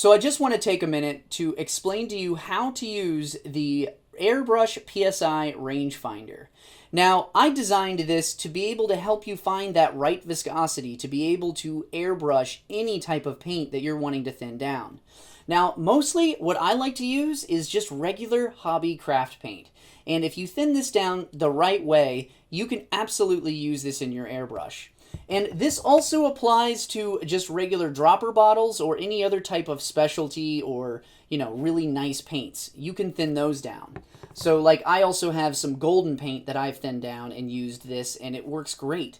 So I just want to take a minute to explain to you how to use the Airbrush PSI rangefinder. Now, I designed this to be able to help you find that right viscosity, to be able to airbrush any type of paint that you're wanting to thin down. Now, mostly what I like to use is just regular hobby craft paint. And if you thin this down the right way, you can absolutely use this in your airbrush. And this also applies to just regular dropper bottles or any other type of specialty or, really nice paints. You can thin those down. So like I also have some golden paint that I've thinned down and used this, and it works great.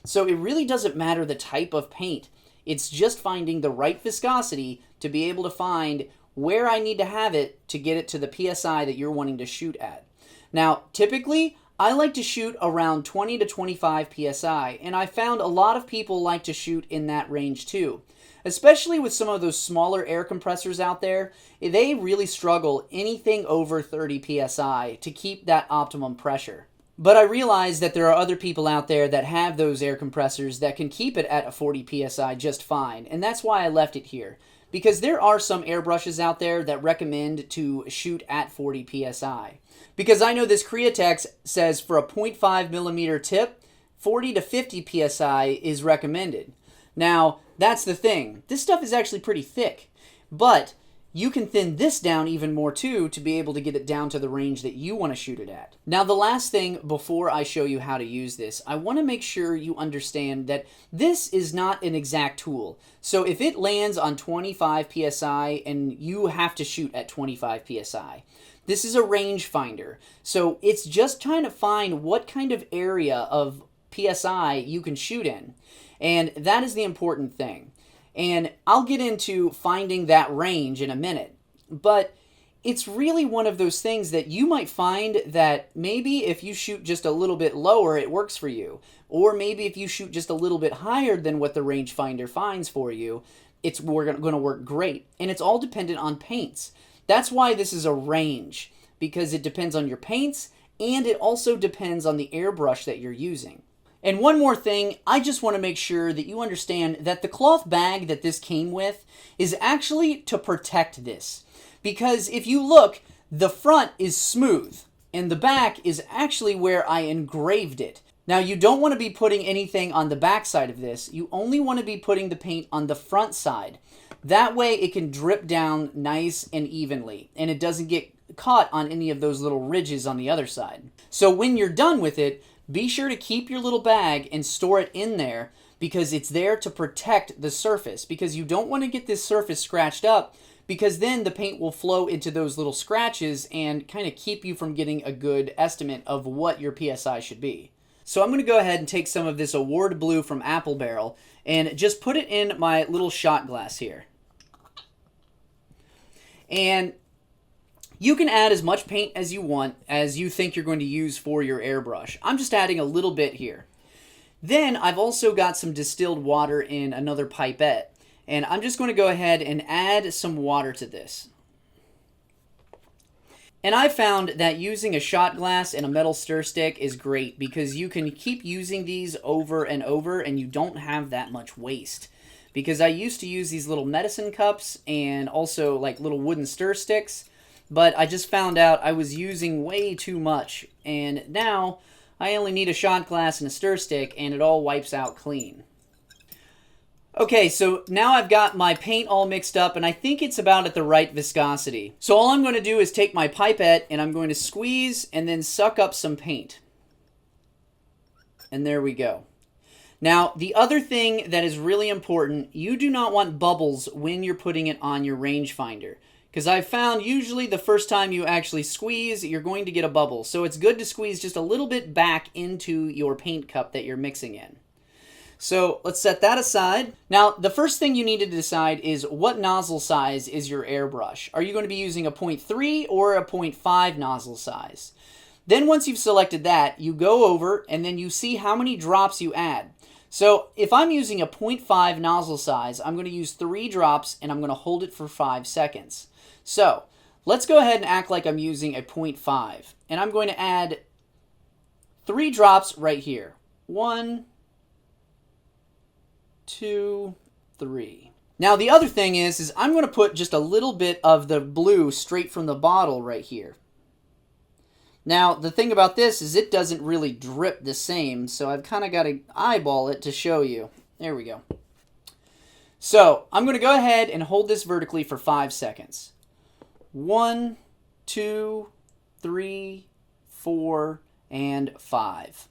So it really doesn't matter the type of paint. It's just finding the right viscosity to be able to find where I need to have it to get it to the PSI that you're wanting to shoot at. Now, typically, I like to shoot around 20 to 25 PSI, and I found a lot of people like to shoot in that range too. Especially with some of those smaller air compressors out there, they really struggle anything over 30 PSI to keep that optimum pressure. But I realize that there are other people out there that have those air compressors that can keep it at a 40 PSI just fine, and that's why I left it here. Because there are some airbrushes out there that recommend to shoot at 40 PSI. Because I know this Createx says for a 0.5 millimeter tip, 40 to 50 PSI is recommended. Now, that's the thing. This stuff is actually pretty thick, but you can thin this down even more too to be able to get it down to the range that you want to shoot it at. Now, the last thing before I show you how to use this, I want to make sure you understand that this is not an exact tool. So if it lands on 25 PSI and you have to shoot at 25 PSI, this is a rangefinder. So it's just trying to find what kind of area of PSI you can shoot in. And that is the important thing. And I'll get into finding that range in a minute. But it's really one of those things that you might find that maybe if you shoot just a little bit lower, it works for you. Or maybe if you shoot just a little bit higher than what the rangefinder finds for you, it's going to work great. And it's all dependent on paints. That's why this is a range, because it depends on your paints, and it also depends on the airbrush that you're using. And one more thing, I just want to make sure that you understand that the cloth bag that this came with is actually to protect this. Because if you look, the front is smooth, and the back is actually where I engraved it. Now, you don't want to be putting anything on the back side of this. You only want to be putting the paint on the front side. That way it can drip down nice and evenly, and it doesn't get caught on any of those little ridges on the other side. So when you're done with it, be sure to keep your little bag and store it in there, because it's there to protect the surface, because you don't want to get this surface scratched up, because then the paint will flow into those little scratches and kind of keep you from getting a good estimate of what your PSI should be. So I'm going to go ahead and take some of this Award Blue from Apple Barrel and just put it in my little shot glass here. And you can add as much paint as you want, as you think you're going to use for your airbrush. I'm just adding a little bit here. Then I've also got some distilled water in another pipette. And I'm just going to go ahead and add some water to this. And I found that using a shot glass and a metal stir stick is great, because you can keep using these over and over and you don't have that much waste. Because I used to use these little medicine cups and also like little wooden stir sticks, but I just found out I was using way too much, and now I only need a shot glass and a stir stick and it all wipes out clean. Okay, so now I've got my paint all mixed up, and I think it's about at the right viscosity. So all I'm going to do is take my pipette and I'm going to squeeze and then suck up some paint. And there we go. Now, the other thing that is really important, you do not want bubbles when you're putting it on your rangefinder. Because I've found usually the first time you actually squeeze, you're going to get a bubble. So it's good to squeeze just a little bit back into your paint cup that you're mixing in. So let's set that aside. Now, the first thing you need to decide is what nozzle size is your airbrush. Are you going to be using a 0.3 or a 0.5 nozzle size? Then once you've selected that, you go over and then you see how many drops you add. So if I'm using a 0.5 nozzle size, I'm going to use 3 drops and I'm going to hold it for 5 seconds. So let's go ahead and act like I'm using a 0.5. And I'm going to add 3 drops right here. 1, 2, 3. Now the other thing is I'm going to put just a little bit of the blue straight from the bottle right here. Now the thing about this is it doesn't really drip the same, so I've kind of got to eyeball it to show you. There we go. So I'm going to go ahead and hold this vertically for 5 seconds. 1, 2, 3, 4, and 5.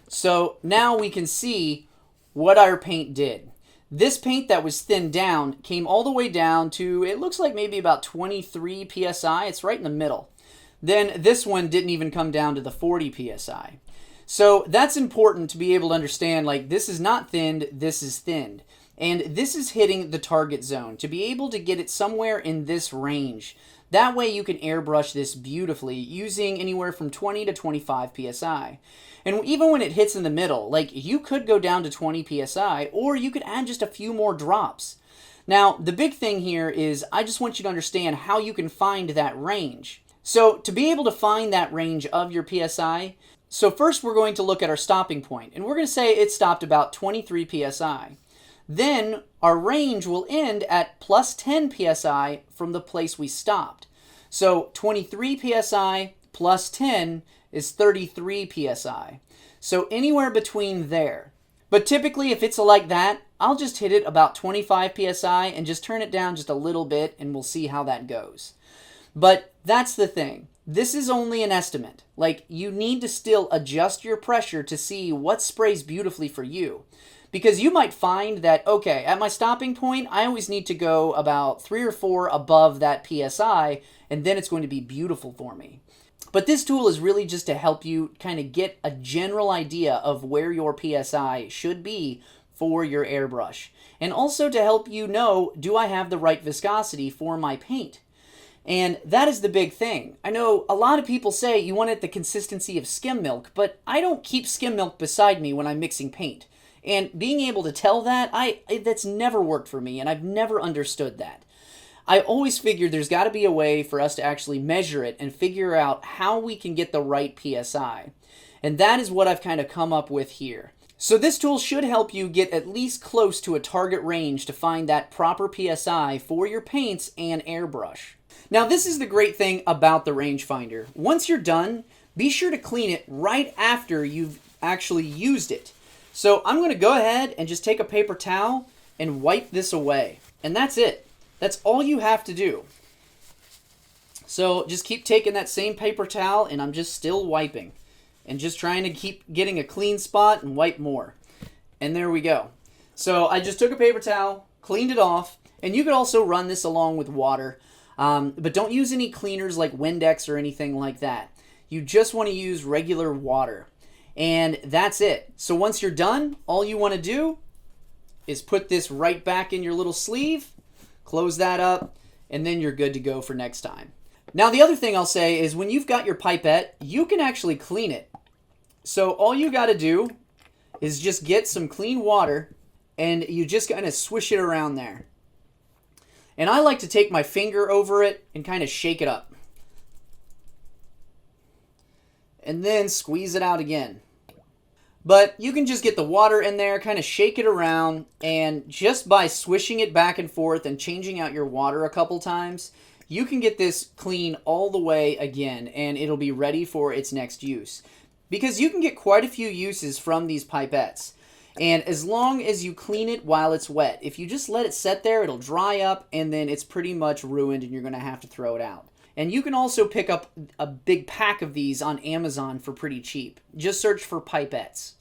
So now we can see what our paint did. This paint that was thinned down came all the way down to, it looks like maybe about 23 PSI. It's right in the middle. Then this one didn't even come down to the 40 PSI. So that's important to be able to understand, like, this is not thinned, this is thinned. And this is hitting the target zone to be able to get it somewhere in this range. That way you can airbrush this beautifully using anywhere from 20 to 25 PSI. And even when it hits in the middle, like, you could go down to 20 PSI or you could add just a few more drops. Now, the big thing here is I just want you to understand how you can find that range. So to be able to find that range of your PSI, so first we're going to look at our stopping point, and we're going to say it stopped about 23 PSI. Then our range will end at plus 10 PSI from the place we stopped. So 23 PSI plus 10 is 33 PSI. So anywhere between there. But typically if it's like that, I'll just hit it about 25 PSI and just turn it down just a little bit and we'll see how that goes. But that's the thing. This is only an estimate. Like, you need to still adjust your pressure to see what sprays beautifully for you. Because you might find that, okay, at my stopping point, I always need to go about 3 or 4 above that PSI, and then it's going to be beautiful for me. But this tool is really just to help you kind of get a general idea of where your PSI should be for your airbrush. And also to help you know, do I have the right viscosity for my paint? And that is the big thing. I know a lot of people say you want it the consistency of skim milk, but I don't keep skim milk beside me when I'm mixing paint. And being able to tell that, that's never worked for me, and I've never understood that. I always figured there's got to be a way for us to actually measure it and figure out how we can get the right PSI. And that is what I've kind of come up with here. So this tool should help you get at least close to a target range to find that proper PSI for your paints and airbrush. Now this is the great thing about the rangefinder. Once you're done, be sure to clean it right after you've actually used it. So I'm going to go ahead and just take a paper towel and wipe this away. And that's it. That's all you have to do. So just keep taking that same paper towel, and I'm just still wiping. And just trying to keep getting a clean spot and wipe more. And there we go. So I just took a paper towel, cleaned it off, and you could also run this along with water. But don't use any cleaners like Windex or anything like that. You just want to use regular water. And that's it. So once you're done, all you want to do is put this right back in your little sleeve, close that up, and then you're good to go for next time. Now the other thing I'll say is when you've got your pipette, you can actually clean it. So all you got to do is just get some clean water and you just kind of swish it around there. And I like to take my finger over it and kind of shake it up. And then squeeze it out again. But you can just get the water in there, kind of shake it around, and just by swishing it back and forth and changing out your water a couple times, you can get this clean all the way again, and it'll be ready for its next use. Because you can get quite a few uses from these pipettes. And as long as you clean it while it's wet, if you just let it set there, it'll dry up, and then it's pretty much ruined and you're going to have to throw it out. And you can also pick up a big pack of these on Amazon for pretty cheap. Just search for pipettes.